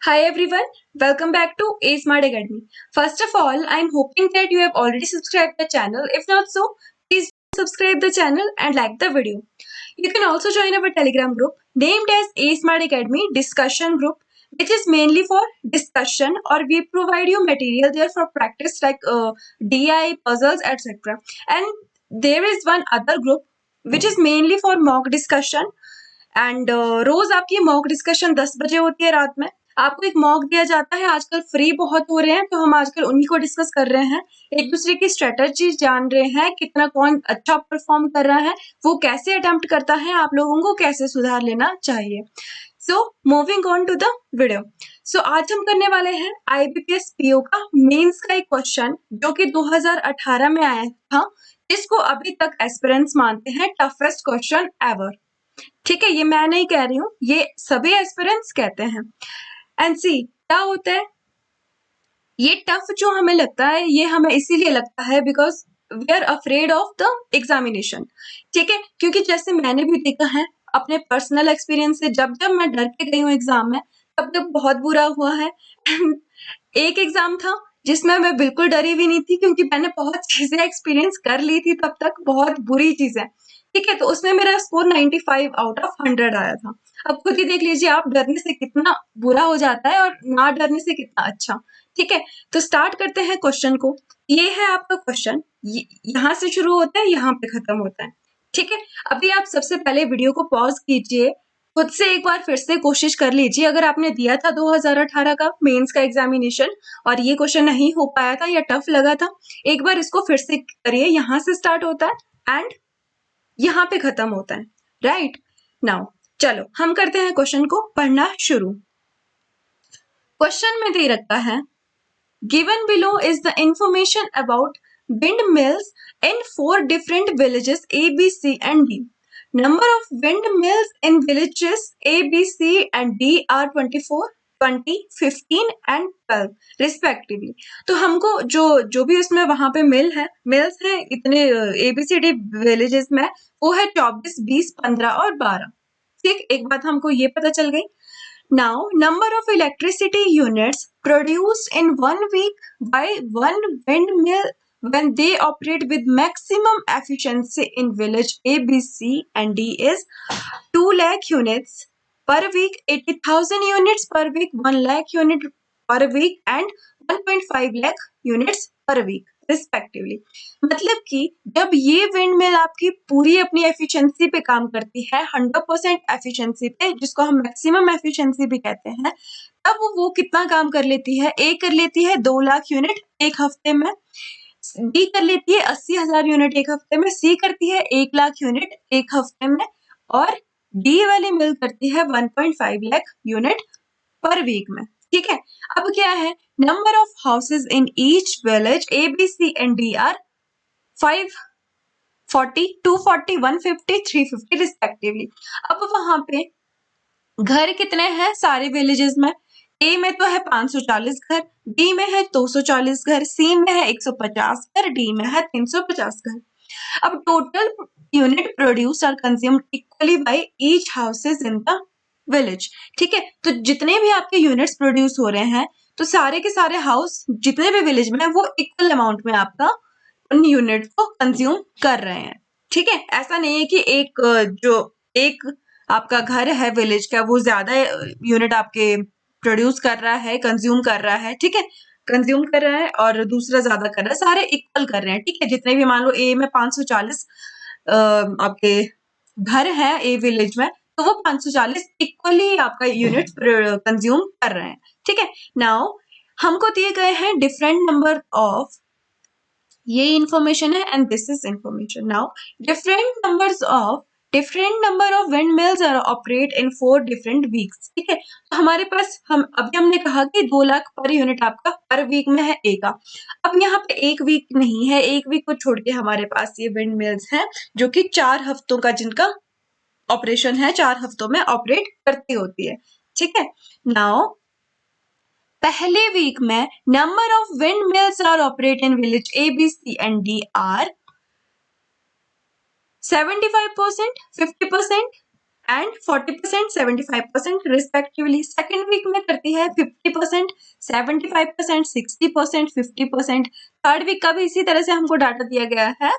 Hi everyone, welcome back to A Smart Academy. First of all, I'm hoping that you have already subscribed the channel. If not so, please subscribe the channel and like the video. You can also join our Telegram group named as A Smart Academy Discussion Group, which is mainly for discussion or we provide you material there for practice like DI, puzzles, etc. And there is one other group which is mainly for mock discussion and रोज आपकी mock discussion 10 बजे होती है रात में। आपको एक mock दिया जाता है, आजकल फ्री बहुत हो रहे हैं तो हम आजकल उन्हीं को डिस्कस कर रहे हैं, एक दूसरे की स्ट्रेटजी जान रहे हैं, कितना कौन अच्छा परफॉर्म कर रहा है, वो कैसे अटेम्प्ट करता है, आप लोगों को कैसे सुधार लेना चाहिए। So moving on to the video. So आज हम करने वाले हैं आईबीपीएस पीओ का मेंस का एक क्वेश्चन जो कि 2018 में आया था, जिसको अभी तक एस्पिरेंट्स मानते हैं टफेस्ट क्वेश्चन एवर। ठीक है, ये मैं नहीं कह रही हूँ, ये सभी एस्पिरेंट्स कहते हैं। एंड सी क्या होता है, ये टफ जो हमें लगता है ये हमें इसीलिए लगता है because we are afraid of the examination. ठीक है, क्योंकि जैसे मैंने भी देखा है अपने पर्सनल एक्सपीरियंस से, जब जब मैं डर के गई हूँ एग्जाम में तब तब बहुत बुरा हुआ है। एक एग्जाम था जिसमें मैं बिल्कुल डरी भी नहीं थी क्योंकि मैंने बहुत चीजें एक्सपीरियंस कर ली थी तब तक, बहुत बुरी चीजें। ठीक है, तो उसमें मेरा स्कोर 95 आउट ऑफ 100 आया था। अब खुद ही देख लीजिए आप डरने से कितना बुरा हो जाता है और ना डरने से कितना अच्छा। ठीक है, तो स्टार्ट करते हैं क्वेश्चन को। ये है आपका क्वेश्चन, यहाँ से शुरू होता है, यहाँ पे खत्म होता है। ठीक है, अभी आप सबसे पहले वीडियो को पॉज कीजिए, खुद से एक बार फिर से कोशिश कर लीजिए। अगर आपने दिया था 2018 का मेंस का एग्जामिनेशन और ये क्वेश्चन नहीं हो पाया था या टफ लगा था, एक बार इसको फिर से करिए। यहाँ से स्टार्ट होता है एंड यहाँ पे खत्म होता है। राइट नाउ चलो हम करते हैं क्वेश्चन को पढ़ना शुरू। क्वेश्चन में दे रखा है, given below is the information about windmills in 4 different villages A, B, C and D. Number of windmills in villages A, B, C and D are 24, 20, 15 and 12 respectively. तो हमको जो जो भी उसमें वहां पे मिल्स है इतने ABCD विलेजेस में, वो है 24, 20, 15 और 12। ठीक, एक बात हमको ये पता चल गई। Now, number of electricity units produced in 1 week by one windmill when they operate with maximum efficiency in village A, B, C and D is 2 lakh units per week, 80,000 units per week, 1 lakh unit per week and 1.5 lakh units per week respectively. मतलब कि जब ये wind mill आपकी पूरी अपनी efficiency पे काम करती है, 100% एफिशिएंसी पे, जिसको हम मैक्सिमम एफिशिएंसी भी कहते हैं, तब वो कितना काम कर लेती है? ए कर लेती है 2 लाख यूनिट एक हफ्ते में, बी कर लेती है 80,000 यूनिट एक हफ्ते में, सी करती है 1 लाख यूनिट एक हफ्ते में और डी वाली मिल करती है 1.5 लाख यूनिट पर वीक में। ठीक है, अब क्या है, number of houses in each village A, B, C and D are 540, 240, 150, 350 respectively. अब वहां पे घर कितने हैं सारे विलेजेस में? ए में तो है 540 घर, बी में है 240 घर, सी में है 150 घर, डी में है 350 घर। अब total unit produce are consumed equally by each houses in the village. ठीक है, तो जितने भी आपके यूनिट्स प्रोड्यूस हो रहे हैं, तो सारे के सारे हाउस जितने भी विलेज में है वो इक्वल अमाउंट में आपका उन यूनिट को कंज्यूम कर रहे हैं। ठीक है, ऐसा नहीं है कि जो एक आपका घर है विलेज का वो ज्यादा यूनिट आपके प्रोड्यूस कर रहा है, कंज्यूम कर रहा है। ठीक है, कंज्यूम कर रहा है और दूसरा ज्यादा कर रहा है, सारे इक्वल कर रहे हैं। ठीक है, जितने भी मान लो ए में 540 आपके घर है ए विलेज में, तो वो 540 इक्वली आपका यूनिट कंज्यूम कर रहे हैं। ठीक है, नाउ हमको दिए गए हैं डिफरेंट नंबर ऑफ, ये इंफॉर्मेशन है and this is information. Now different number of windmills are operate in 4 different weeks। ठीक है, तो हमारे पास अभी हमने कहा कि 2 लाख पर यूनिट आपका पर वीक में है ए का। अब यहाँ पे एक वीक नहीं है, एक वीक को छोड़ के हमारे पास ये विंड मिल्स हैं जो कि 4 हफ्तों का जिनका ऑपरेशन है, 4 हफ्तों में ऑपरेट करती होती है। ठीक है, नाउ पहले वीक में number of wind mills are operate in village A, B, C and D are 75%, 50% and 40%, 75% respectively. Second week में करती है 50%, 75%, 60%, 50%। थर्ड वीक का भी इसी तरह से हमको डाटा दिया गया है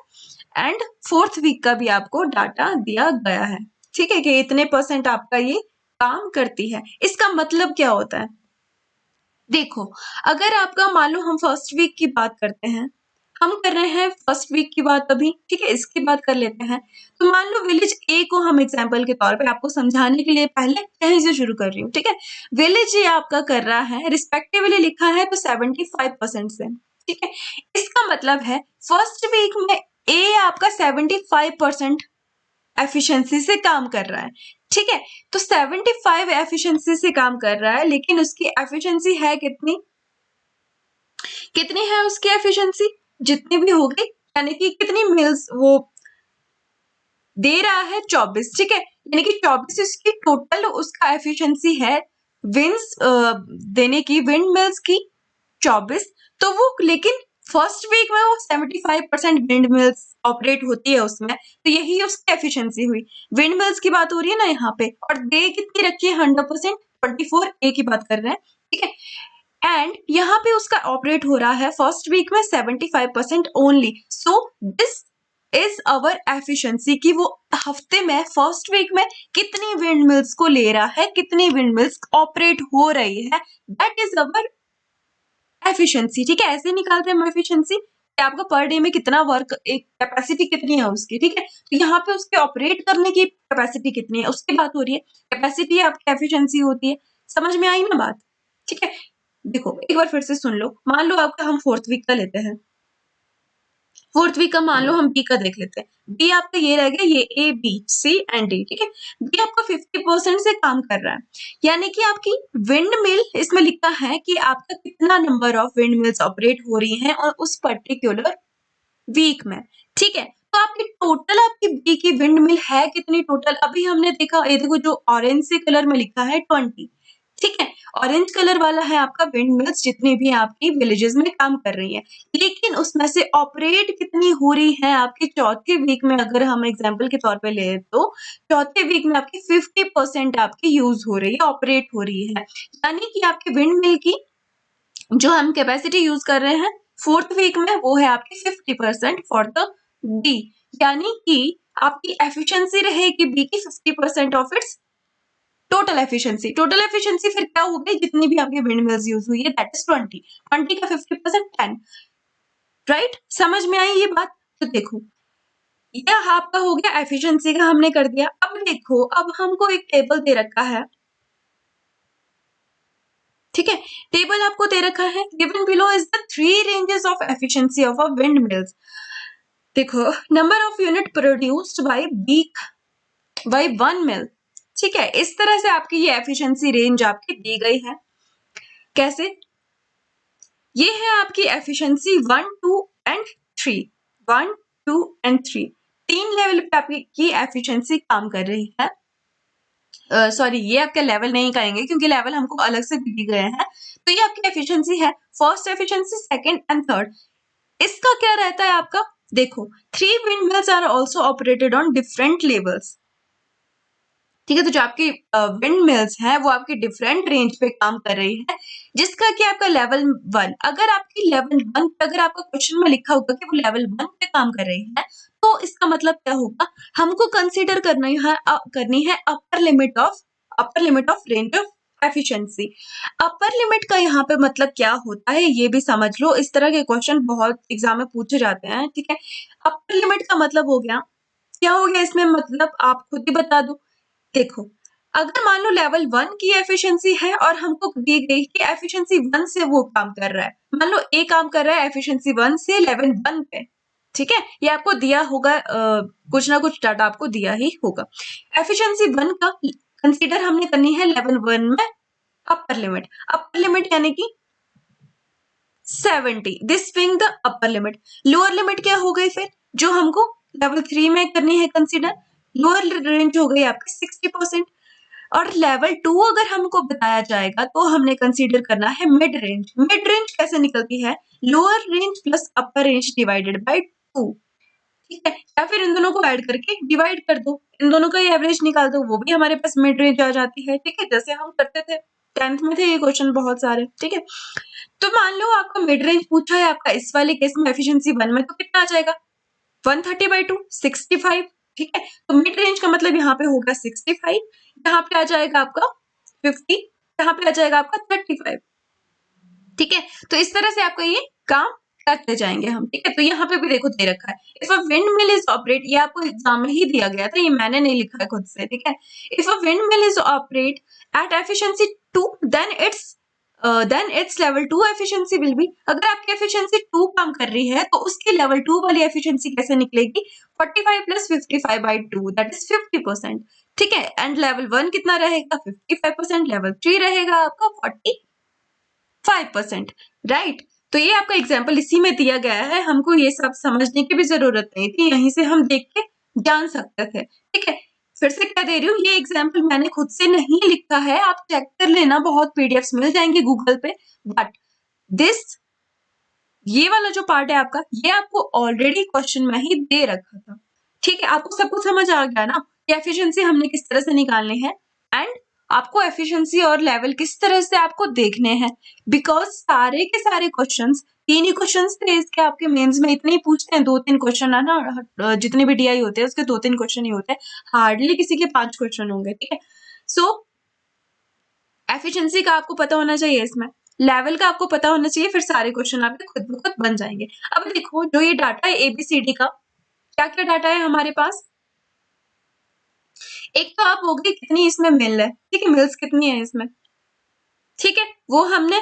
एंड फोर्थ वीक का भी आपको डाटा दिया गया है। ठीक है कि इतने परसेंट आपका ये काम करती है। इसका मतलब क्या होता है? देखो, अगर आपका मान लो हम फर्स्ट वीक की बात करते हैं, हम कर रहे हैं फर्स्ट वीक की बात अभी, ठीक है, इसकी बात कर लेते हैं। तो मान लो विलेज ए को हम एग्जांपल के तौर पे आपको समझाने के लिए पहले कहीं से शुरू कर रही हूँ, ठीक है। विलेज ए आपका कर रहा है, रिस्पेक्टिवली लिखा है तो 75% से, ठीक है। इसका मतलब है फर्स्ट वीक में ए आपका 75% एफिशिएंसी से काम कर रहा है, ठीक है। तो 75 एफिशिएंसी से काम कर रहा है, लेकिन उसकी एफिशिएंसी है कितनी? कितनी है उसकी एफिशिएंसी? जितनी भी होगी, यानी कि कितनी मील्स वो दे रहा है, 24, ठीक है। यानी कि 24 इसकी टोटल उसका एफिशिएंसी है विंड्स देने की, विंड मिल्स की 24। तो वो लेकिन फर्स्ट वीक में वो 75% विंड मिल्स ऑपरेट होती है उसमें, तो यही उसकी एफिशिएंसी हुई। विंड मिल्स की बात हो रही है ना यहाँ पे, और दे कितनी रखी है? 100%, 24 ए की बात कर रहे हैं, ठीक है। एंड यहाँ पे उसका ऑपरेट हो रहा है फर्स्ट वीक में 75% only. So this is our efficiency कि वो हफ्ते में फर्स्ट वीक में कितनी विंड मिल्स को ले रहा है, कितनी विंड मिल्स ऑपरेट हो रही है, दैट इज अवर एफिशिएंसी, ठीक है। ऐसे निकालते हैं हम एफिशिएंसी कि आपका पर डे में कितना वर्क, एक कैपेसिटी कितनी है उसकी, ठीक है। तो यहाँ पे उसके ऑपरेट करने की कैपेसिटी कितनी है उसकी बात हो रही है। कैपेसिटी आपकी एफिशिएंसी होती है। समझ में आई ना बात? ठीक है। देखो एक बार फिर से सुन लो। मान लो आपका हम फोर्थ वीक का लेते हैं, फोर्थ वीक का मान लो हम बी का देख लेते हैं। बी आपका ये रह गया, ये A B C and D, ठीक है। बी आपका 50% से काम कर रहा है, यानी कि आपकी विंड मिल इसमें लिखा है कि आपका कितना number of wind mills operate हो रही हैं और उस पर्टिकुलर वीक में, ठीक है। तो आपकी टोटल आपकी बी की विंड मिल है कितनी टोटल? अभी हमने देखा, ये देखो जो ऑरेंज से कलर में लिखा है 20, ठीक है। ऑरेंज कलर वाला है आपका विंड मिल्स जितनी भी आपकी विलेजेस में काम कर रही है, लेकिन उसमें से ऑपरेट कितनी हो रही है आपके चौथे वीक में? अगर हम एग्जांपल के तौर पे ले तो चौथे वीक में आपकी 50% आपकी यूज हो रही है, ऑपरेट हो रही है। यानी कि आपके विंड मिल की जो हम कैपेसिटी यूज कर रहे हैं फोर्थ वीक में, वो है आपकी 50% फॉर द बी। यानी कि आपकी एफिशिएंसी रहेगी बी की 50% of its total efficiency. Total efficiency फिर क्या हो गई? जितनी भी आपकी विंड मिल्स यूज हुई है, दैट इज 20। 20 का 50% 10, राइट? समझ में आई ये बात? तो देखो, यह आपका हो गया एफिशिएंसी का, हमने कर दिया। अब देखो, अब हमको एक टेबल दे रखा है, ठीक है। टेबल आपको दे रखा है, given below is the 3 ranges of efficiency of a wind mills. देखो, number of unit produced by week by 1 mill, ठीक है। इस तरह से आपकी ये एफिशिएंसी रेंज आपकी दी गई है। कैसे? ये है आपकी एफिशिएंसी 1, 2 एंड 3। 1, 2 एंड 3 तीन लेवल पे आपकी एफिशिएंसी काम कर रही है। सॉरी, ये आपके लेवल नहीं कहेंगे क्योंकि लेवल हमको अलग से दी गए हैं। तो ये आपकी एफिशिएंसी है, first efficiency, second and third. इसका क्या रहता है आपका? देखो, 3 windmills are also operated on different levels, ठीक है। तो जो आपकी विंड मिल्स है वो आपकी डिफरेंट रेंज पे काम कर रही है, जिसका कि आपका लेवल 1, अगर आपकी लेवल 1 पे अगर आपका क्वेश्चन में लिखा होगा कि वो लेवल 1 पे काम कर रही है, तो इसका मतलब क्या होगा? हमको कंसीडर करनी है upper limit of range of efficiency. Upper limit का यहाँ पे मतलब क्या होता है ये भी समझ लो। इस तरह के क्वेश्चन बहुत एग्जाम में पूछे जाते हैं, ठीक है। अपर लिमिट का मतलब हो गया, क्या हो गया इसमें मतलब, आप खुद ही बता दो। देखो, अगर मान लो लेवल 1 की एफिशिएंसी है और हमको दी गई कि एफिशिएंसी 1 से वो काम कर रहा है, मान लो ए काम कर रहा है एफिशिएंसी 1 से लेवल 1 पे, ठीक है। ये आपको दिया होगा, कुछ ना कुछ डाटा आपको दिया ही होगा। एफिशिएंसी 1 का कंसीडर हमने करनी है लेवल 1 में अपर लिमिट। अपर लिमिट यानी कि 70, this being the upper limit. Lower limit क्या हो गई फिर, जो हमको लेवल 3 में करनी है कंसीडर? लोअर रेंज हो गई आपकी 60%। और लेवल 2 अगर हमको बताया जाएगा तो हमने कंसीडर करना है मिड रेंज। मिड रेंज कैसे निकलती है? Lower range plus upper range divided by 2, ठीक है, या फिर इन दोनों को ऐड करके डिवाइड कर दो, इन दोनों का एवरेज निकाल दो, वो भी हमारे पास मिड रेंज आ जाती है। ठीक है, जैसे हम करते थे 10th में थे ये क्वेश्चन बहुत सारे। ठीक है, तो मान लो आपका मिड रेंज पूछा है आपका इस वाले केस में एफिशिएंसी 1 में, तो कितना आ जाएगा 130/2 65। ठीक है, तो मिड रेंज का मतलब यहाँ पे होगा 65, यहाँ पे आ जाएगा आपका 50, यहाँ पे आ जाएगा आपका 35। ठीक है, तो इस तरह से आपका ये काम करते जाएंगे हम। ठीक है, तो यहाँ पे भी देखो दे रखा है, if a wind mill is operate, ये आपको एग्जाम में ही दिया गया था, ये मैंने नहीं लिखा है खुद से। ठीक है, if a wind mill is operate at efficiency 2 then its level 2 efficiency will be, अगर आपकी एफिशिएंसी 2 काम कर रही है तो उसकी लेवल 2 वाली एफिशिएंसी कैसे निकलेगी 45 + 55/2 दैट इज 50%। ठीक है, एंड लेवल 1 कितना रहेगा 55%, लेवल 3 रहेगा आपका 5%। राइट, तो ये आपका एग्जाम्पल इसी में दिया गया है, हमको ये सब समझने की भी जरूरत नहीं थी, यहीं से हम देख के जान सकते थे। ठीक है, फिर से क्या दे रही हूँ, ये एग्जाम्पल मैंने खुद से नहीं लिखा है, आप चेक कर लेना, बहुत पीडीएफ्स मिल जाएंगे गूगल पे। बट दिस ये वाला जो पार्ट है आपका, ये आपको ऑलरेडी क्वेश्चन में ही दे रखा था। ठीक है, आपको सब कुछ समझ आ गया ना कि एफिशिएंसी हमने किस तरह से निकालनी है, एंड आपको एफिशिएंसी और लेवल किस तरह से आपको देखने हैं, बिकॉज सारे के सारे क्वेश्चंस 3 ही क्वेश्चंस थे इसके, आपके मेंस में इतने ही पूछते हैं, 2-3 क्वेश्चन है ना, जितने भी डीआई होते हैं उसके 2-3 क्वेश्चन ही होते हैं, हार्डली किसी के 5 क्वेश्चन होंगे। ठीक है, सो एफिशिएंसी का आपको पता होना चाहिए, इसमें लेवल का आपको पता होना चाहिए, फिर सारे क्वेश्चन आपके खुद ब खुद बन जाएंगे। अब देखो जो ये डाटा है एबीसीडी का, क्या क्या डाटा है हमारे पास, एक तो आप हो गई कितनी इसमें मिल है। ठीक है, मिल्स कितनी है इसमें, ठीक है, वो हमने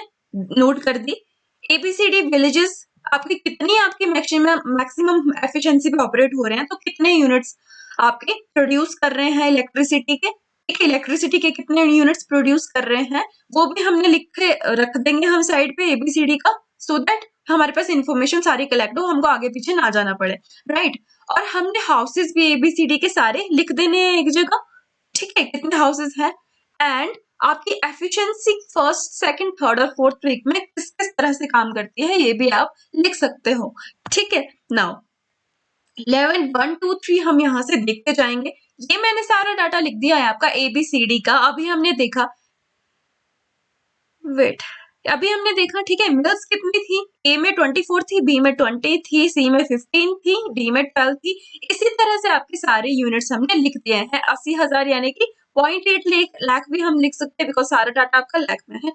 नोट कर दी। एबीसीडी विलेजेस आपकी कितनी, आपकी मैक्सिमम एफिशिएंसी पे ऑपरेट हो रहे हैं, तो कितने यूनिट्स आपके प्रोड्यूस कर रहे हैं इलेक्ट्रिसिटी के। ठीक है, इलेक्ट्रिसिटी के कितने यूनिट्स प्रोड्यूस कर रहे हैं, वो भी हमने लिख के रख देंगे हम साइड पे एबीसीडी का, सो दैट हमारे पास इंफॉर्मेशन सारी कलेक्ट हो, हमको आगे पीछे ना जाना पड़े। राइट, और हमने हाउसेस भी एबीसीडी के सारे लिख देने हैं एक जगह। ठीक है, कितने हाउसेस हैं, एंड आपकी एफिशिएंसी फर्स्ट, सेकंड, थर्ड और फोर्थ वीक में किस किस तरह से काम करती है, ये भी आप लिख सकते हो। ठीक है, नाउ लेवल 1 2 3 हम यहाँ से देखते जाएंगे। ये मैंने सारा डाटा लिख दिया है आपका एबीसीडी का। अभी हमने देखा, वेट, अभी हमने देखा, ठीक है, मिल्स कितनी थी, ए में 24 थी, बी में 20 थी, सी में 15 थी, डी में 12 थी। इसी तरह से आपके सारे यूनिट्स हमने लिख दिए हैं। 80,000 यानी कि 0.8 लाख भी हम लिख सकते हैं, बिकॉज सारा डाटा आपका लाख में है।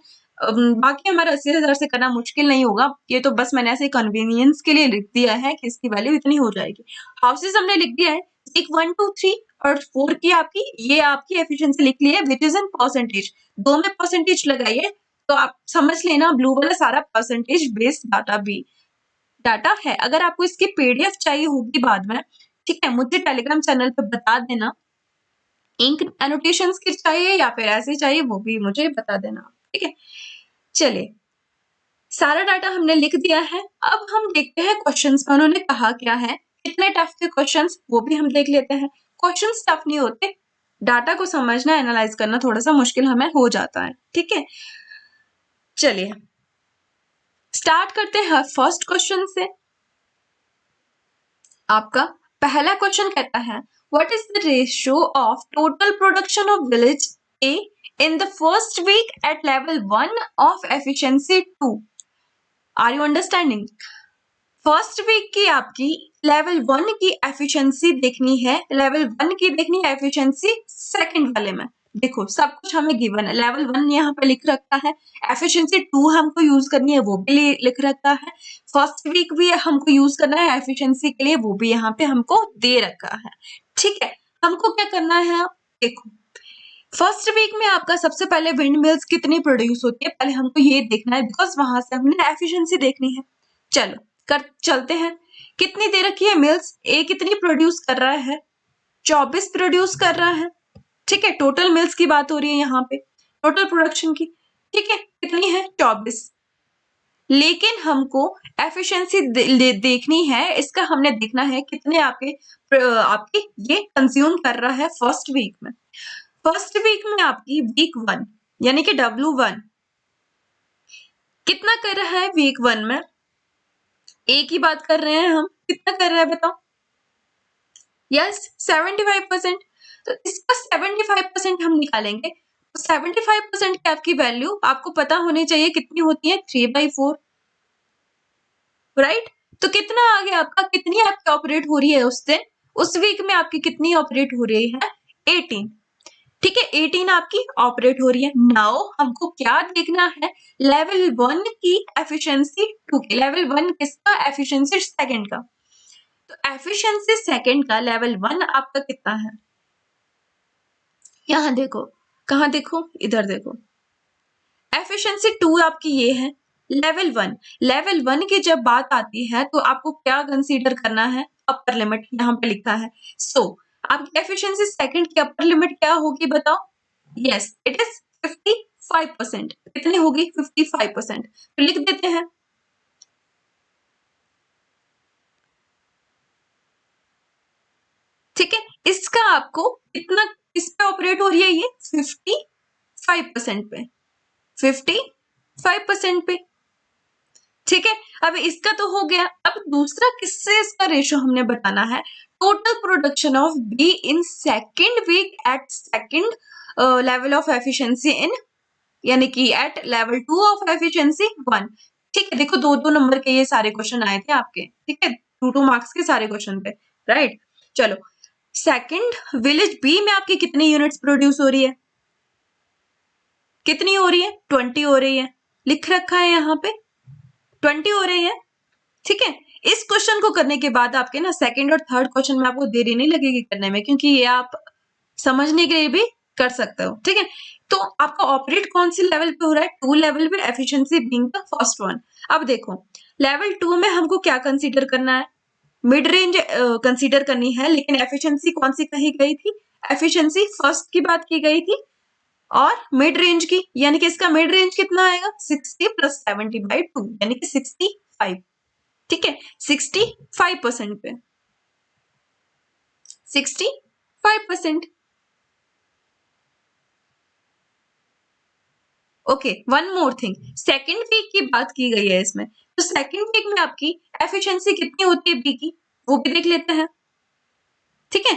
बाकी हमारा 80,000 से करना मुश्किल नहीं होगा, ये तो बस मैंने ऐसे कन्वीनियंस के लिए लिख दिया है कि इसकी वैल्यू इतनी हो जाएगी। हाउसेस हमने लिख दिया है, एक 1 2 3 और 4 की आपकी, ये आपकी एफिशिएंसी लिख ली है, विच इज इन परसेंटेज, दो में परसेंटेज लगाइए तो आप समझ लेना ब्लू वाला सारा परसेंटेज बेस्ड डाटा भी डाटा है। अगर आपको इसकी पीडीएफ चाहिए होगी बाद में, ठीक है, मुझे टेलीग्राम चैनल पे बता देना, इंक एनोटेशंस की चाहिए या फिर ऐसे चाहिए वो भी मुझे बता देना। ठीक है, चलिए सारा डाटा हमने लिख दिया है। अब हम देखते हैं क्वेश्चंस में उन्होंने कहा क्या है, कितने टफ थे क्वेश्चंस वो भी हम देख लेते हैं। क्वेश्चंस टफ नहीं होते, डाटा को समझना, एनालाइज करना थोड़ा सा मुश्किल हमें हो जाता है। ठीक है, चलिए स्टार्ट करते हैं फर्स्ट क्वेश्चन से। आपका पहला क्वेश्चन कहता है, what is the ratio of total production of village A in the first week at level 1 of efficiency 2? Are you understanding? First week की आपकी लेवल 1 की एफिशिएंसी देखनी है, लेवल 1 की देखनी है एफिशिएंसी सेकंड वाले में। देखो सब कुछ हमें गिवन है, लेवल 1 यहाँ पे लिख रखा है, एफिशिएंसी 2 हमको यूज करनी है वो भी लिख रखा है, फर्स्ट वीक भी हमको यूज करना है एफिशिएंसी के लिए वो भी यहाँ पे हमको दे रखा है। ठीक है, हमको क्या करना है, देखो फर्स्ट वीक में आपका सबसे पहले विंड मिल्स कितनी प्रोड्यूस होती है पहले हमको ये देखना है, बिकॉज वहां से हमने एफिशिएंसी देखनी है। चलो कर चलते हैं, कितनी दे रखी है मिल्स, ए कितनी प्रोड्यूस कर रहा है 24 प्रोड्यूस कर रहा है। ठीक है, टोटल मिल्स की बात हो रही है यहाँ पे, टोटल प्रोडक्शन की। ठीक है, कितनी है 24, लेकिन हमको एफिशिएंसी देखनी है, इसका हमने देखना है कितने आपके ये कंज्यूम कर रहा है फर्स्ट वीक में। फर्स्ट वीक में आपकी वीक 1 यानी कि W1 कितना कर रहा है वीक 1 में, ए की बात कर रहे हैं हम, कितना कर रहा है बताओ यस 75%। तो इसका 75% हम निकालेंगे। 75% की आपकी वैल्यू आपको पता होनी चाहिए कितनी होती है, 3/4, राइट। तो कितना आ गया आपका, कितनी आपकी ऑपरेट हो रही है उस दिन, उस वीक में आपकी कितनी ऑपरेट हो रही है, 18। ठीक है, 18 आपकी ऑपरेट हो रही है। नाउ हमको क्या देखना है, लेवल 1 की एफिशिएंसी 2 की। लेवल 1 किसका, एफिशिएंसी सेकंड का। तो एफिशिएंसी सेकंड का लेवल 1 आपका कितना है, यहां देखो, कहां देखो, इधर देखो। एफिशिएंसी 2 आपकी ये है। लेवल 1, लेवल 1 की जब बात आती है तो आपको क्या कंसीडर करना है, अपर लिमिट यहाँ पे लिखा है। सो आपकी एफिशिएंसी सेकंड की अपर लिमिट क्या होगी बताओ, यस इट इज 55%। कितनी होगी, 55%। तो लिख देते हैं, ठीक है। इसका आपको इतना किस पे ऑपरेट हो रही है, ये 55% पे, 55% पे, ठीक है। अब इसका तो हो गया। अब दूसरा किससे इसका रेशो हमने बताना है, total production of B in second week at second level of efficiency in, यानी कि एट लेवल 2 ऑफ एफिशिएंसी 1। ठीक है, देखो 2-2 नंबर के ये सारे क्वेश्चन आए थे आपके, ठीक है, 2-2 मार्क्स के सारे क्वेश्चन थे, राइट। चलो, सेकंड विलेज बी में आपकी कितनी यूनिट्स प्रोड्यूस हो रही है, कितनी हो रही है, 20 हो रही है, लिख रखा है यहाँ पे 20 हो रही है, ठीक है। इस क्वेश्चन को करने के बाद आपके ना सेकंड और थर्ड क्वेश्चन में आपको देरी नहीं लगेगी करने में, क्योंकि ये आप समझने के लिए भी कर सकते हो, ठीक है। तो आपका ऑपरेट कौन सी लेवल पे हो रहा है, 2 लेवल पे, efficiency being the first one. अब देखो लेवल 2 में हमको क्या कंसीडर करना है, मिड रेंज कंसीडर करनी है, लेकिन एफिशिएंसी कौन सी कही गई थी, एफिशिएंसी फर्स्ट की बात की गई थी, और मिड रेंज की, यानी कि इसका मिड रेंज कितना आएगा, 60 + 70/2, यानी कि 65, ठीक है, 65% पे, 65%। Okay, one more thing, second week की बात की गई है इसमें, तो सेकेंड वीक में आपकी एफिशिएंसी कितनी होती है बी की, वो भी देख लेते हैं, ठीक है।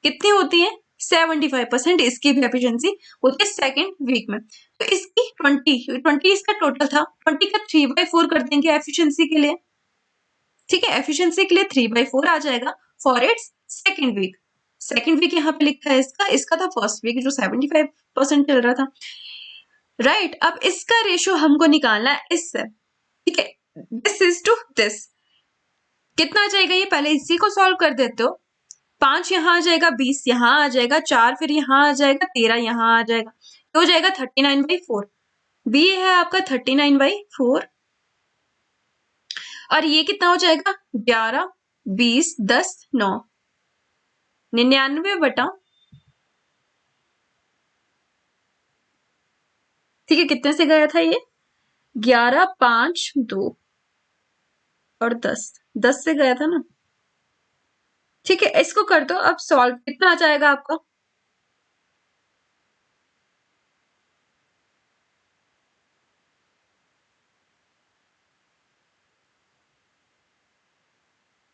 कितनी होती है, 75% इसकी भी एफिशिएंसी होती है सेकेंड वीक में। तो इसकी 20 इसका टोटल था, 20 का 3/4 कर देंगे एफिशिएंसी के लिए, ठीक है। एफिशिएंसी के लिए 3/4 आ जाएगा for its second week. Second week यहाँ पे लिखा है इसका, इसका था फर्स्ट वीक जो 75% चल रहा था, राइट। अब इसका रेशो हमको निकालना है इससे, ठीक है, दिस इज टू दिस। कितना आ जाएगा ये, पहले इसी को सॉल्व कर देते हो। 5 यहाँ आ जाएगा, 20 यहाँ आ जाएगा, 4 फिर यहाँ आ जाएगा, 13 यहाँ आ जाएगा, तो हो जाएगा 39/4। बी है आपका 39/4, और ये कितना हो जाएगा, 11, 20, 10, 9, 99 बटा, ठीक है, कितने से गया था ये, 11, 5, 2 और 10, 10 से गया था ना, ठीक है। इसको कर दो अब सॉल्व, कितना आ जाएगा आपका,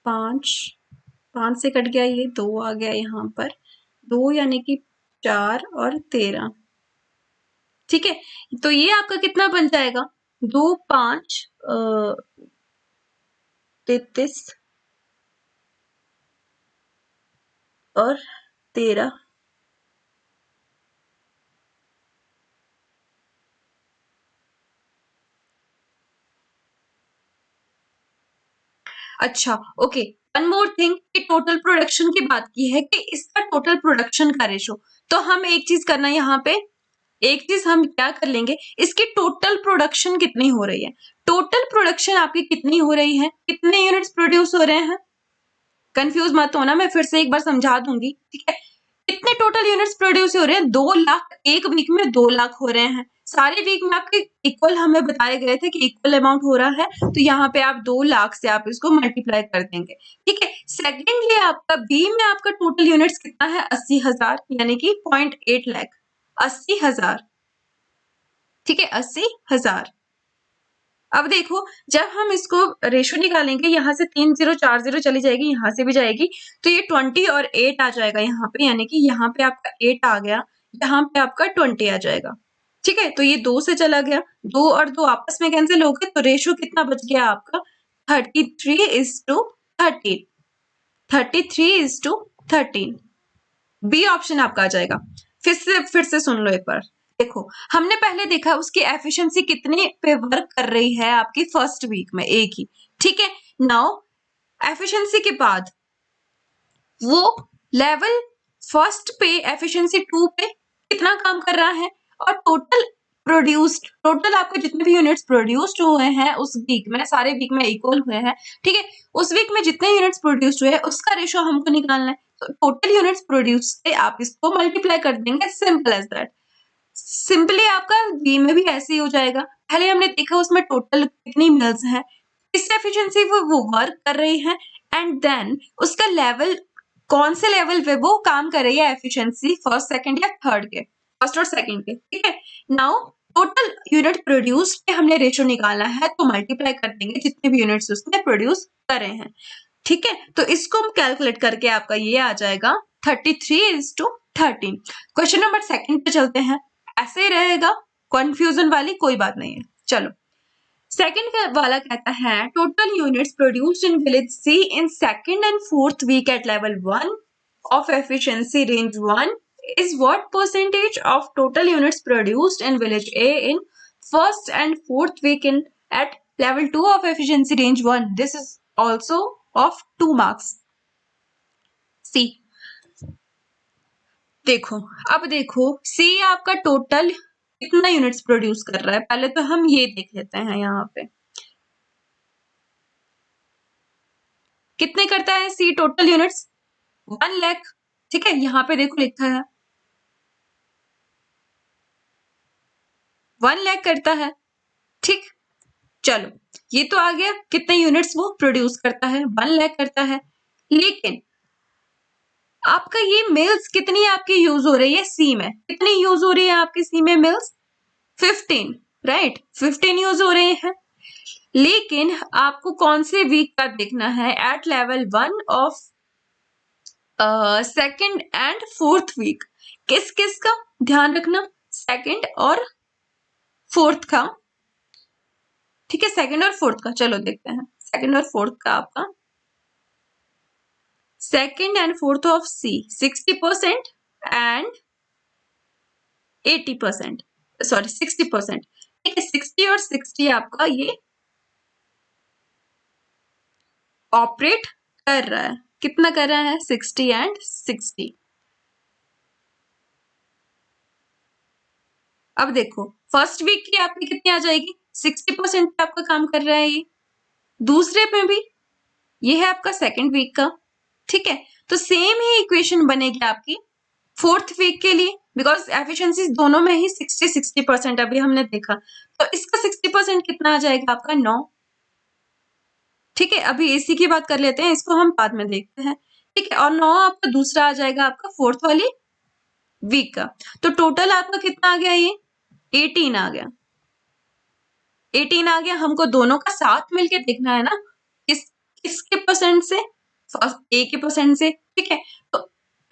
पांच, 5 से कट गया, ये 2 आ गया यहाँ पर, 2 यानी कि 4 और 13, ठीक है। तो ये आपका कितना बन जाएगा, 2, 5, 33 और 13, अच्छा ओके। वन मोर थिंग कि टोटल प्रोडक्शन की बात की है कि इसका टोटल प्रोडक्शन का रेशो, तो हम एक चीज करना यहाँ पे, एक चीज हम क्या कर लेंगे, इसकी टोटल प्रोडक्शन कितनी हो रही है, टोटल प्रोडक्शन आपकी कितनी हो रही है, कितने यूनिट्स प्रोड्यूस हो रहे हैं, कंफ्यूज मत होना, मैं फिर से एक बार समझा दूंगी, ठीक है। कितने टोटल यूनिट्स प्रोड्यूस हो रहे हैं, 2 लाख, एक वीक में 2 लाख हो रहे हैं, सारे वीक में आपके इक्वल हमें बताए गए थे कि इक्वल अमाउंट हो रहा है, तो यहाँ पे आप 2 लाख से आप इसको मल्टीप्लाई कर देंगे, ठीक है। सेकेंडली आपका बी में आपका टोटल यूनिट्स कितना है, 80,000, यानी कि 0.8 लाख, 80,000, ठीक है, 80,000, अब देखो, जब हम इसको रेशो निकालेंगे, यहाँ से 3 0 4 0 चली जाएगी, यहाँ से भी जाएगी, तो ये 20 और 8 आ जाएगा यहाँ पे, यानी कि यहाँ पे आपका 8 आ गया, यहाँ पे आपका 20 आ जाएगा। ठीक है, तो ये 2 से चला गया, 2 और 2 आपस में कैंसिल हो गए, तो रेशो कितना बच गया आपका 33:13। 33:13। बी ऑप्शन आपका आ जाएगा। फिर से सुन लो एक बार। देखो, हमने पहले देखा उसकी एफिशिएंसी कितने पे वर्क कर रही है आपकी फर्स्ट वीक में, एक ही। ठीक है, नाउ एफिशिएंसी के बाद वो लेवल फर्स्ट पे एफिशिएंसी 2 पे कितना काम कर रहा है, और टोटल आपके जितने भी यूनिट्स प्रोड्यूस्ड हुए हैं उस वीक में, सारे वीक में इक्वल हुए हैं। ठीक है, उस वीक में जितने यूनिट्स प्रोड्यूस्ड हुए हैं उसका रेशो हमको निकालना है। तो टोटल यूनिट्स प्रोड्यूस से आप इसको मल्टीप्लाई कर देंगे, सिंपल एज दैट। सिंपली आपका वी में भी ऐसे ही हो जाएगा। पहले हमने देखा उसमें टोटल कितनी मिल्स हैं, किस एफिशिएंसी वो वर्क कर रही है, एंड देन उसका लेवल, कौन से लेवल पे वो काम कर रही है एफिशिएंसी, फर्स्ट सेकंड या थर्ड के, फर्स्ट और सेकंड के। ठीक है, नाउ टोटल यूनिट प्रोड्यूस पे हमने रेशो निकालना है, तो मल्टीप्लाई कर देंगे जितने भी यूनिट्स उसने प्रोड्यूस करे हैं। ठीक है, तो इसको हम कैलकुलेट करके आपका ये आ जाएगा 33:13। क्वेश्चन नंबर सेकंड पे चलते हैं। ऐसे ही रहेगा, कंफ्यूजन वाली कोई बात नहीं है। चलो, सेकंड वाला कहता है total units produced in village C in second and fourth week at level 1 of efficiency range 1 is what percentage of total units produced in village A in first and fourth week in at level 2 of efficiency range 1. This is also of 2 marks. C. देखो, अब देखो C आपका total कितना units produce कर रहा है, पहले तो हम ये देख लेते हैं। यहाँ पे कितने करता है C टोटल यूनिट्स? 1 लाख। ठीक है, यहाँ पे देखो लिखा है 1 लाख करता है। ठीक, चलो ये तो आ गया कितने यूनिट्स वो प्रोड्यूस करता है, 1 लाख करता है। लेकिन आपका ये मिल्स कितनी आपकी यूज हो रही है सी में, कितनी यूज हो रही है आपकी सी में मिल्स? 15, राइट, 15 यूज हो रहे हैं। लेकिन आपको कौन से वीक का देखना है? At level 1 of second and fourth week. किस किस का ध्यान रखना? सेकंड और फोर्थ का। ठीक है, सेकंड और फोर्थ का। चलो देखते हैं सेकंड और फोर्थ का। आपका second and fourth of C 60% and 80%, sorry 60%। ठीक है, 60 और 60 आपका ये ऑपरेट कर रहा है। कितना कर रहा है? 60 एंड 60। अब देखो, फर्स्ट वीक की आपकी कितनी आ जाएगी? 60% पे आपका काम कर रहा है ये। दूसरे पे भी ये है आपका सेकंड वीक का। ठीक है, तो सेम ही इक्वेशन बनेगी आपकी फोर्थ वीक के लिए, बिकॉज एफिशिएंसी दोनों में ही 60% अभी हमने देखा। तो इसका 60% कितना आ जाएगा आपका? 9। ठीक है, अभी एसी की बात कर लेते हैं, इसको हम बाद में देखते हैं। ठीक है, और 9 आपका दूसरा आ जाएगा आपका फोर्थ वाली वीक का। तो टोटल आपका कितना आ गया? ये 18 आ गया। 18 आ गया। हमको दोनों का साथ मिलके देखना है ना, किसके परसेंट से? ए के परसेंट से। ठीक है, तो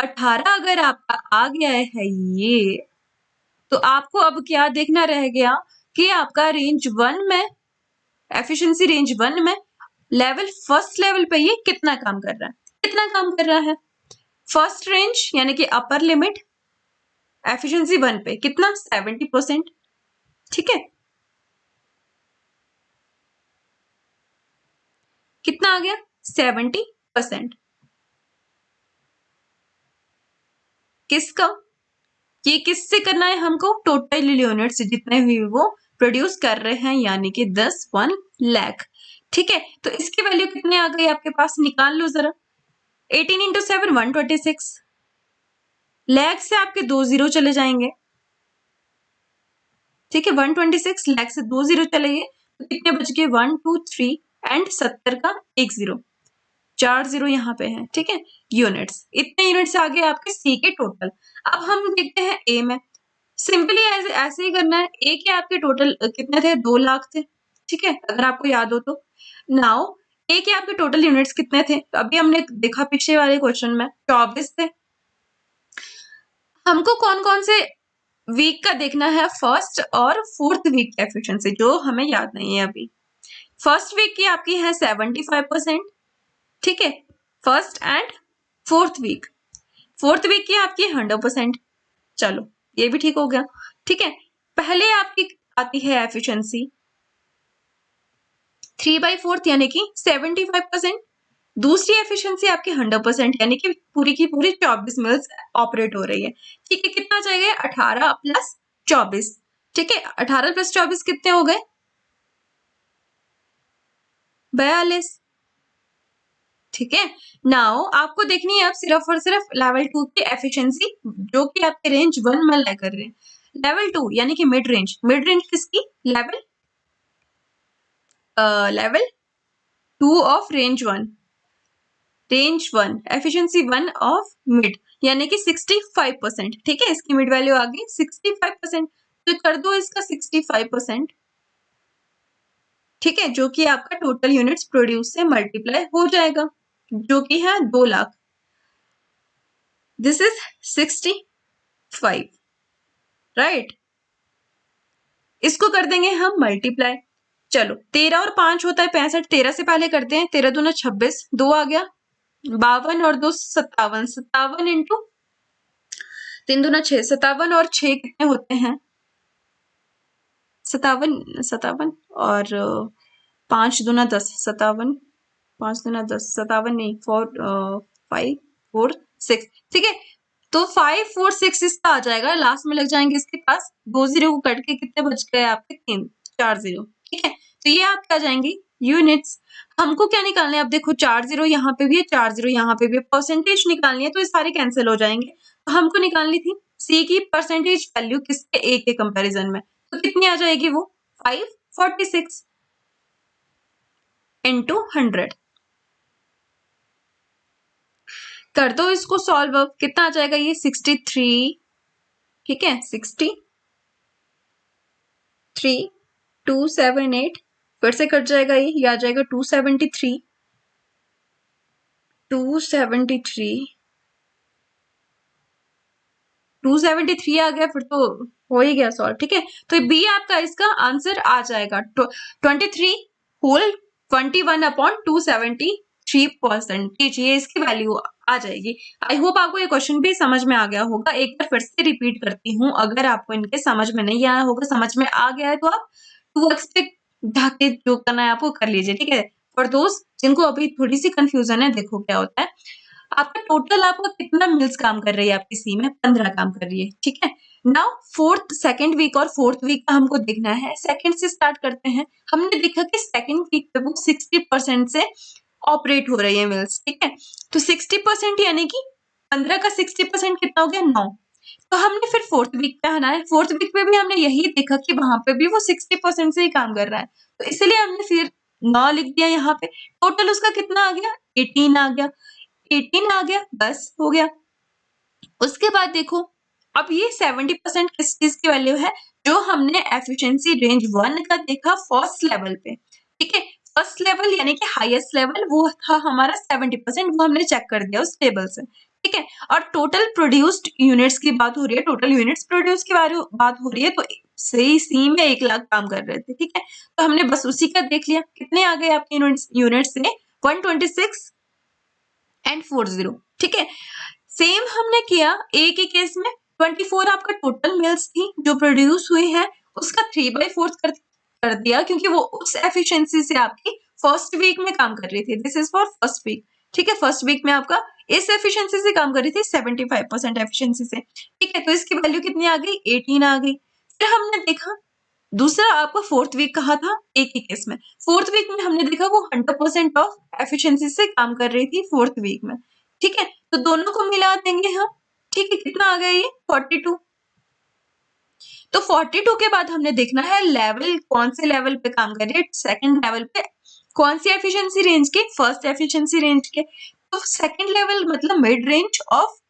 18 अगर आपका आ गया है ये, तो आपको अब क्या देखना रह गया कि आपका रेंज 1 में, एफिशिएंसी रेंज 1 में फर्स्ट लेवल पे ये कितना काम कर रहा है? कितना काम कर रहा है? फर्स्ट रेंज यानी कि अपर लिमिट एफिशिएंसी 1 पे कितना? 70%। ठीक है, कितना आ गया? 70%। किसका? ये किससे करना है हमको? टोटल यूनिट्स जितने भी वो प्रोड्यूस कर रहे हैं, यानी कि 1 लाख। ठीक है, तो इसकी वैल्यू कितनी आ गई आपके पास? निकाल लो जरा। 18 इंटू 7 126। लाख से आपके 2 जीरो चले जाएंगे। ठीक है, 126 लाख से 2 जीरो चले गए, तो कितने बच गए? 1 2 3 एंड 70 का 1 जीरो, 4 जीरो यहाँ पे है। ठीक है, यूनिट्स, इतने यूनिट्स आ गए आपके सी के टोटल। अब हम देखते हैं ए में। सिंपली ऐसे ही करना है। ए के आपके टोटल कितने थे? 2 लाख थे। ठीक है, अगर आपको याद हो तो। नाउ ए के आपके टोटल यूनिट्स कितने थे? तो अभी हमने देखा पिछले वाले क्वेश्चन में 24 थे। हमको कौन कौन से वीक का देखना है, फर्स्ट और फोर्थ वीक की एफिशिएंसी, जो हमें याद नहीं है अभी। फर्स्ट वीक की आपकी है 75%, ठीक है, first and fourth week. Fourth week की आपकी 100%। चलो ये भी ठीक हो गया, ठीक है। पहले आपकी आती है एफिशिएंसी 3/4 यानी कि 75%। दूसरी एफिशिएंसी आपकी 100% यानी कि पूरी की पूरी 24 मिल्स ऑपरेट हो रही है, ठीक है। कितना चाहिए? 18 प्लस 24, ठीक है। 18 प्लस 24 कितने हो गए? 42, ठीक है। नाउ आपको देखनी है अब सिर्फ और सिर्फ लेवल 2 की एफिशिएंसी, जो कि आपके रेंज 1 में ला कर रहे हैं। लेवल 2 यानी कि मिड रेंज। मिड रेंज किसकी? Level 2 of range 1। Range 1 efficiency 1 of mid यानी कि 65%, ठीक है। इसकी मिड वैल्यू आ गई 65%, तो कर दो इसका 65%, ठीक है, जो कि आपका टोटल यूनिट्स प्रोड्यूस से मल्टीप्लाई हो जाएगा, जो कि है 2 लाख। This is 65, right. इसको कर देंगे हम मल्टीप्लाई। चलो 13 और 5 होता है 65, 13 से पहले करते हैं। 13 दूना 26, 2 आ गया 52 और 2 57, 57 इंटू 3 दूना 6, 57 और 6 कितने होते हैं? 57 और 5 दूना 10, 57, 5 दूना 10, 57 नहीं, 5 4 6, ठीक है। तो 5 4 6 इसका आ जाएगा, लास्ट में लग जाएंगे इसके पास 2 जीरो को कट के कितने बच गए आपके? 3 4 जीरो, ठीक है। तो ये आपके आ जाएंगे यूनिट्स। हमको क्या निकालना है? अब देखो 4 जीरो यहाँ पे भी है, 4 जीरो यहाँ पे भी है, परसेंटेज निकालनी है, तो ये सारे कैंसिल हो जाएंगे। तो हमको निकालनी थी सी की परसेंटेज वैल्यू किसके? ए के कंपेरिजन में। तो कितनी आ जाएगी वो? 546 इंटू 100। कर दो इसको सॉल्व। अब कितना आ जाएगा ये? 63, ठीक है, 63 278, फिर से कट जाएगा ये आ जाएगा 273 273 आ गया, फिर तो हो ही गया सॉल्व, ठीक है। तो बी आपका इसका आंसर आ जाएगा 23 होल 21/273%, ये इसकी वैल्यू आ जाएगी। आई होप आपको ये क्वेश्चन भी समझ में आ गया होगा। एक बार फिर से रिपीट करती हूँ, अगर आपको इनके समझ में नहीं आया होगा, समझ में आ गया है तो आप 2x पे ढाके जो करना है आपको कर लीजिए, ठीक है। और दोस्त जिनको अभी थोड़ी सी कंफ्यूजन है, देखो क्या होता है। आपका टोटल आपका कितना मिल्स काम कर रही है आपकी सी में? 15 काम कर रही है, ठीक है। नाउ सेकेंड वीक और फोर्थ वीक का हमको देखना है। सेकेंड से स्टार्ट करते हैं। हमने देखा कि सेकेंड वीक पे वो 60% से ऑपरेट हो रही है मिल्स, ठीक है। तो 60% यानी कि 15 का 60% कितना हो गया? 9। तो हमने फिर फोर्थ वीक पे आना है। फोर्थ वीक पे भी हमने यही देखा कि वहां पे भी वो 60% से ही काम कर रहा है, तो इसलिए हमने फिर 9 लिख दिया यहाँ पे। टोटल उसका कितना आ गया? 18 आ गया। 18 आ गया, बस हो गया। उसके बाद देखो अब ये 70% किस चीज की वैल्यू है? जो हमने एफिशिएंसी रेंज 1 का देखा फर्स्ट लेवल पे, ठीक है। फर्स्ट लेवल यानी कि हाईएस्ट लेवल वो था हमारा 70%, वो हमने चेक कर दिया उस टेबल से, ठीक है। और टोटल प्रोड्यूस्ड यूनिट्स की बात हो रही है, टोटल यूनिट्स प्रोड्यूस की बात हो रही है, तो सही सी में 1 लाख काम कर रहे थे, ठीक है। तो हमने बस उसी का देख लिया। कितने आ गए आपके यूनिट्स से? 126 एंड 40, ठीक है। सेम हमने किया ए के केस में। 24 आपका टोटल मिल्स थी जो प्रोड्यूस हुई है, उसका 3/4 कर दिया, क्योंकि वो उस एफिशिएंसी से आपकी फर्स्ट वीक में काम कर रही थी। This is for first week, ठीक है। फर्स्ट वीक में आपका इस एफिशिएंसी से काम कर रही थी 75% एफिशिएंसी से, ठीक है। तो इसकी वैल्यू कितनी आ गई? 18 आ गई। फिर हमने देखा दूसरा आपको फोर्थ वीक कहा था एक ही केस में। फोर्थ वीक में हमने देखा वो 100% ऑफ एफिशिएंसी से काम कर रही थी फोर्थ वीक में, ठीक है। तो दोनों को मिला देंगे हम, ठीक है। कितना आ गया ये? 42। तो 42 के बाद हमने देखना है लेवल कौन से लेवल पे काम कर रही है। सेकंड लेवल पे कौन सी एफिशिएंसी रेंज के? फर्स्ट एफिशिएंसी रेंज के। तो सेकंड लेवल मतलब mid range of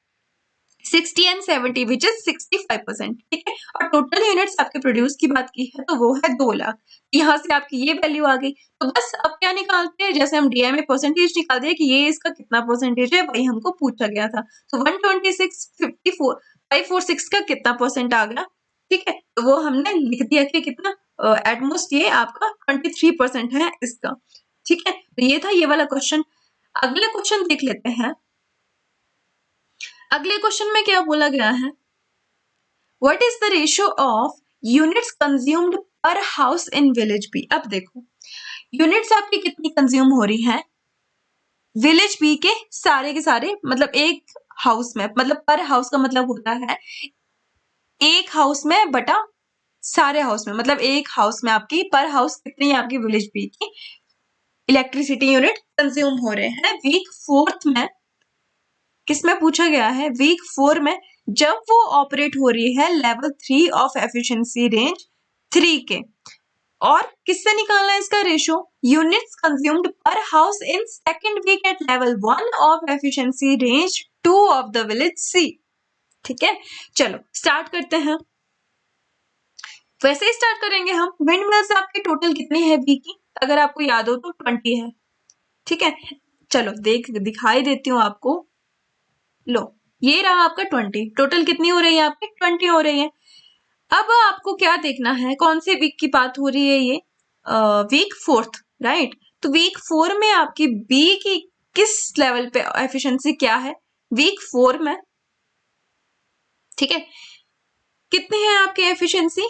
60 and 70 which is 65%, ठीक है। और टोटल यूनिट्स आपके प्रोड्यूस की बात की है तो वो है 2 लाख। यहाँ से आपकी ये वैल्यू आ गई। तो बस अब क्या निकालते हैं, जैसे हम डीआई में परसेंटेज निकालते हैं कि ये इसका कितना परसेंटेज है, वही हमको पूछा गया था। तो 126 54 546 का कितना परसेंट आ गया, ठीक है। तो वो हमने लिख दिया कि कितना एटमोस्ट ये आपका 23% है इसका, ठीक है। तो ये था ये वाला क्वेश्चन। अगले क्वेश्चन देख लेते हैं। अगले क्वेश्चन में क्या बोला गया है, what is the ratio of units consumed per house in village B. अब देखो यूनिट्स आपकी कितनी कंज्यूम हो रही है विलेज बी के सारे, मतलब एक हाउस में, मतलब पर हाउस का मतलब होता है एक हाउस में बटा सारे हाउस में, मतलब एक हाउस में आपकी पर हाउस कितनी आपकी विलेज बी की इलेक्ट्रिसिटी यूनिट कंज्यूम हो रहे हैं। वीक 4 में किसमें पूछा गया है, वीक 4 में, जब वो ऑपरेट हो रही है लेवल 3 ऑफ एफिशिएंसी रेंज 3 के। और किससे निकालना है इसका ratio, units consumed per house in second week at level 1 of efficiency range 2 of the village C. ठीक है, चलो स्टार्ट करते हैं। वैसे ही स्टार्ट करेंगे हम। विंड मिल्स आपकी टोटल कितनी है बी की, अगर आपको याद हो तो 20 है, ठीक है। चलो दिखाई देती हूँ आपको। लो ये रहा आपका 20, टोटल कितनी हो रही है आपकी 20 हो रही है। अब आपको क्या देखना है, कौन से वीक की बात हो रही है, ये वीक 4, राइट। तो वीक 4 में आपकी बी की किस लेवल पे एफिशिएंसी क्या है वीक 4 में, ठीक है। कितनी है आपकी एफिशिएंसी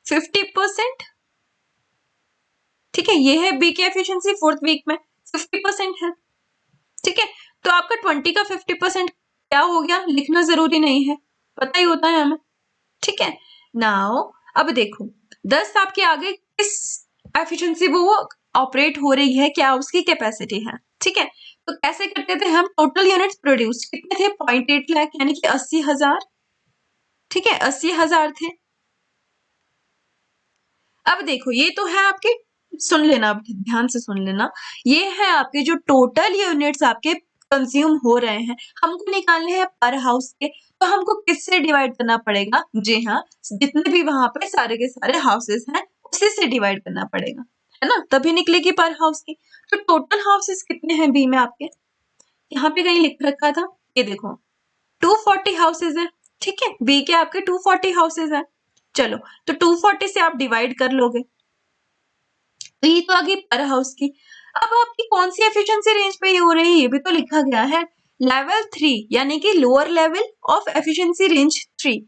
50%, ठीक है। ये है बी की एफिशिएंसी 4th वीक में 50% है, ठीक है। तो आपका 20 का 50% क्या हो गया, लिखना जरूरी नहीं है, पता ही होता है हमें, ठीक है। नाउ अब देखो 10 आपके आगे किस एफिशिएंसी वो ऑपरेट हो रही है, क्या उसकी कैपेसिटी है, ठीक है। तो कैसे करते थे हम, टोटल यूनिट्स प्रोड्यूस कितने थे 0.8 लाख, यानी कि 80,000, ठीक है, 80,000 थे। अब देखो ये तो है आपके, सुन लेना, अब ध्यान से सुन लेना, ये है आपके जो टोटल यूनिट्स आपके कंज्यूम हो रहे हैं, हमको निकालने हैं पर हाउस के। तो हमको किससे डिवाइड करना पड़ेगा, जी हाँ, जितने भी वहां पे सारे के सारे हाउसेस हैं उसी से डिवाइड करना पड़ेगा, है ना, तभी निकलेगी पर हाउस की। तो टोटल हाउसेस कितने हैं बी में आपके, यहाँ पे कहीं लिख रखा था, ये देखो 240 हाउसेज है, ठीक है। बी के आपके 240 हाउसेज है। चलो तो 240 से आप डिवाइड कर लोगे, तो ये तो आ गई पर हाउस की। अब आपकी कौन सी एफिशिएंसी रेंज पे ये हो रही है, ये भी तो लिखा गया है लेवल 3, यानी कि lower level of efficiency range 3।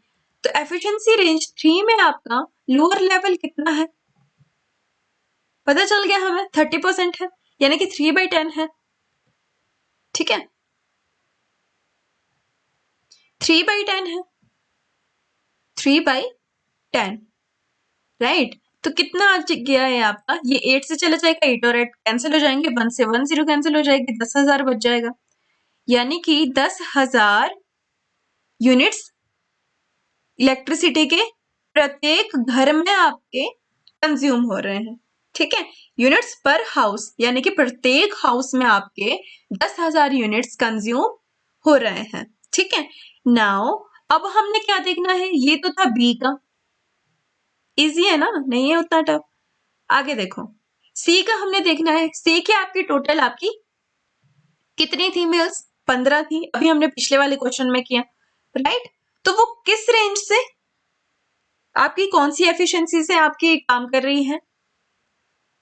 तो एफिशिएंसी रेंज 3 में आपका लोअर लेवल कितना है, पता चल गया हमें 30% है, यानी कि 3/10 है, ठीक है, 3/10 है, 3/10, राइट। तो कितना आ गया है आपका, ये 8 से चला जाएगा, 8 और 8 कैंसिल हो जाएंगे, 1 से 1 0 कैंसिल हो जाएगी, 10,000 बच जाएगा, यानी कि 10,000 यूनिट्स इलेक्ट्रिसिटी के प्रत्येक घर में आपके कंज्यूम हो रहे हैं, ठीक है। यूनिट्स पर हाउस, यानी कि प्रत्येक हाउस में आपके 10,000 यूनिट्स कंज्यूम हो रहे हैं, ठीक है। नाउ अब हमने क्या देखना है, ये तो था बी का, इजी है ना, नहीं है उतना टफ। आगे देखो सी का हमने देखना है। सी की आपकी टोटल आपकी कितनी थी मिल्स, 15 थी, अभी हमने पिछले वाले क्वेश्चन में किया, राइट। तो वो किस रेंज से आपकी, कौन सी एफिशिएंसी से आपकी काम कर रही है,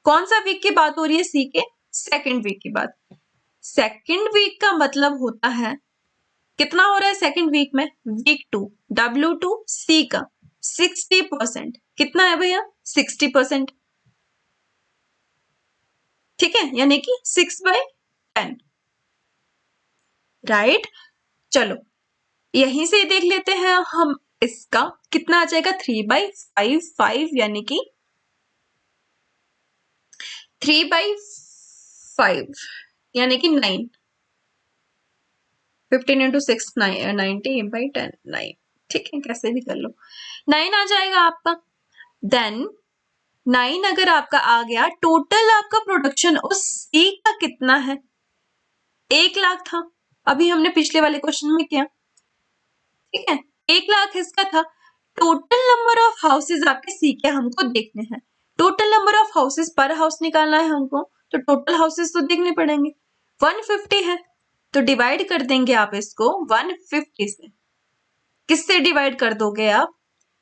कौन सा वीक की बात हो रही है, सी के सेकंड वीक की बात। सेकंड वीक का मतलब होता है कितना हो रहा है सेकंड वीक में, वीक 2 W2 सी का 60%, कितना है भैया 60%, ठीक है, यानी कि 6/10, राइट। चलो यहीं से देख लेते हैं हम, इसका कितना आ जाएगा 3/5, यानी कि 3/5 यानी कि 9, 15 into 6 90/10 9, ठीक है, कैसे भी कर लो, 9 आ जाएगा आपका। देन 9 अगर आपका आ गया, टोटल आपका प्रोडक्शन उस सी का कितना है, 1 लाख था, अभी हमने पिछले वाले क्वेश्चन में किया, ठीक है। 1 लाख इसका था। टोटल नंबर ऑफ हाउसेज आपके सी के हमको देखने हैं। टोटल नंबर ऑफ हाउसेज पर हाउस निकालना है हमको, तो टोटल हाउसेज तो देखने पड़ेंगे। 150 है तो डिवाइड कर देंगे आप इसको 150 से। किससे डिवाइड कर दोगे आप?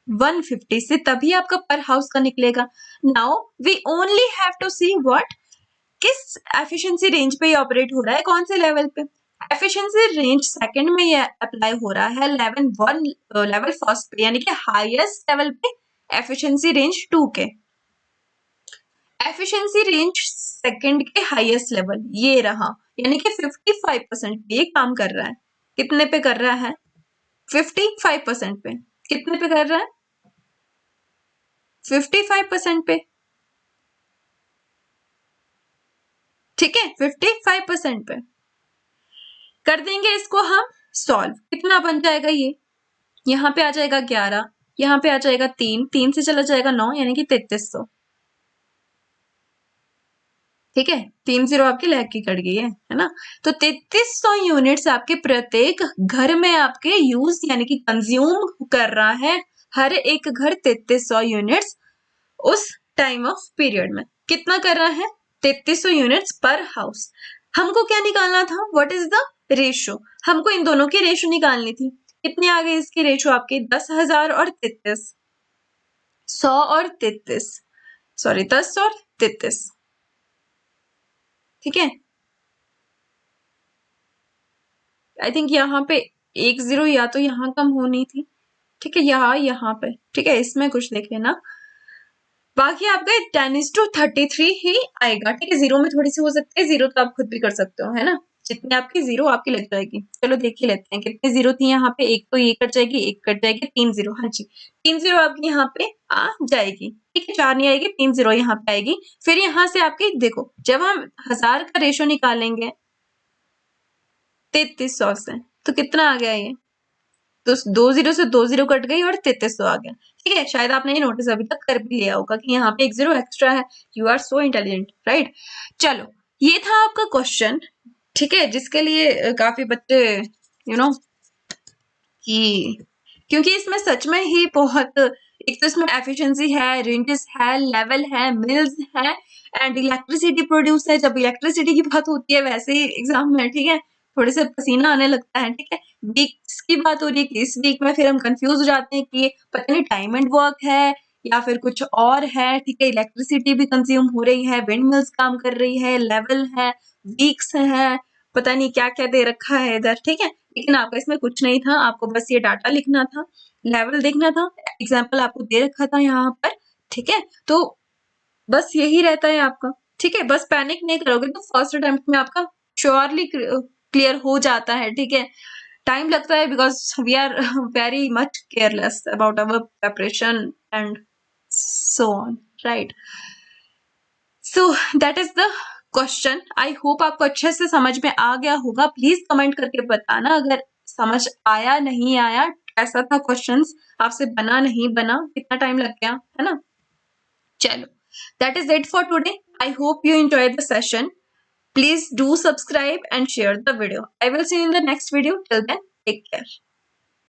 150 से, तभी आपका पर हाउस का निकलेगा। Now we only have to see what, किस एफिशिएंसी रेंज पे ये ऑपरेट हो रहा है, कौन से लेवल पे। एफिशिएंसी रेंज सेकंड में ये अप्लाई हो रहा है लेवल फर्स्ट पे, यानी कि हाईएस्ट लेवल पे एफिशिएंसी रेंज 2 के। एफिशिएंसी रेंज सेकंड के हाईएस्ट लेवल ये रहा, यानी कि 55% पे ये काम कर रहा है। कितने पे कर रहा है? 55% पे। कितने पे कर रहा है? 55% पे, ठीक है, 55% पे कर देंगे इसको हम सॉल्व। कितना बन जाएगा ये? यहाँ पे आ जाएगा 11, यहाँ पे आ जाएगा 3, 3 से चला जाएगा 9, यानी कि 3300, ठीक है। 3 0 आपकी लैग की कट गई है ना। तो 3300 यूनिट्स आपके प्रत्येक घर में आपके यूज यानी कि कंज्यूम कर रहा है। हर एक घर 3300 यूनिट्स उस टाइम ऑफ पीरियड में कितना कर रहा है? 3300 यूनिट्स पर हाउस। हमको क्या निकालना था? What is the ratio? हमको इन दोनों की रेशो निकालनी थी। कितनी आ गई इसकी रेशो आपकी? 10,000 और 33, 100 और 33, सॉरी 10 और 33, ठीक है। आई थिंक यहाँ पे 1 0 या तो यहाँ कम होनी थी, ठीक है, यहाँ पे, ठीक है, इसमें कुछ देख लेना। बाकी आपका 10:33 ही आएगा, ठीक है। 0 में थोड़ी सी हो सकती है, 0 तो आप खुद भी कर सकते हो, है ना। जितने आपकी 0 आपकी लग जाएगी। चलो देख ही लेते हैं कितने 0 थी यहाँ पे। एक तो ये कट जाएगी, एक कट जाएगी, 3 0, हाँ जी 3 0 आपकी यहाँ पे आ जाएगी, ठीक है। 4 नहीं आएगी, 3 0 यहाँ पे आएगी। फिर यहाँ से आपकी देखो, जब हम 1000 का रेशो निकालेंगे 3300 से, तो कितना आ गया ये? तो 2 0 से 2 0 कट गई और 3300 आ गया, ठीक है। शायद आपने ये नोटिस अभी तक कर भी लिया होगा कि यहाँ पे 1 0 एक्स्ट्रा है। You are so intelligent, right. चलो ये था आपका क्वेश्चन, ठीक है, जिसके लिए काफी बच्चे कि क्योंकि इसमें सच में ही बहुत, एक तो इसमें एफिशिएंसी है, रेंजेस है, लेवल है, मिल्स है एंड इलेक्ट्रिसिटी प्रोड्यूस है। जब इलेक्ट्रिसिटी की बात होती है वैसे ही एग्जाम में, ठीक है, थोड़े से पसीना आने लगता है, ठीक है। वीक्स की बात हो रही है कि इस वीक में फिर हम कंफ्यूज हो जाते हैं कि पता नहीं टाइम एंड वर्क है या फिर कुछ और है, ठीक है। इलेक्ट्रिसिटी भी कंज्यूम हो रही है, विंड मिल्स काम कर रही है, लेवल है, वीक्स है, पता नहीं क्या क्या दे रखा है इधर, ठीक है। लेकिन आपका इसमें कुछ नहीं था, आपको बस ये डाटा लिखना था, लेवल देखना था, एग्जाम्पल आपको दे रखा था यहाँ पर, ठीक है। तो बस यही रहता है आपका, ठीक है। बस पैनिक नहीं करोगे तो फर्स्ट अटेम्प्ट में आपका श्योरली क्लियर हो जाता है, ठीक है। टाइम लगता है because we are very much careless about our preparation and so on, right. So that is the question. I hope आपको अच्छे से समझ में आ गया होगा। प्लीज कमेंट करके बताना अगर समझ आया, नहीं आया, कैसा था क्वेश्चंस, आपसे बना नहीं बना, कितना टाइम लग गया, है ना। चलो, that is it for today. I hope you enjoyed the session. Please do subscribe and share the video. I will see you in the next video. Till then, take care.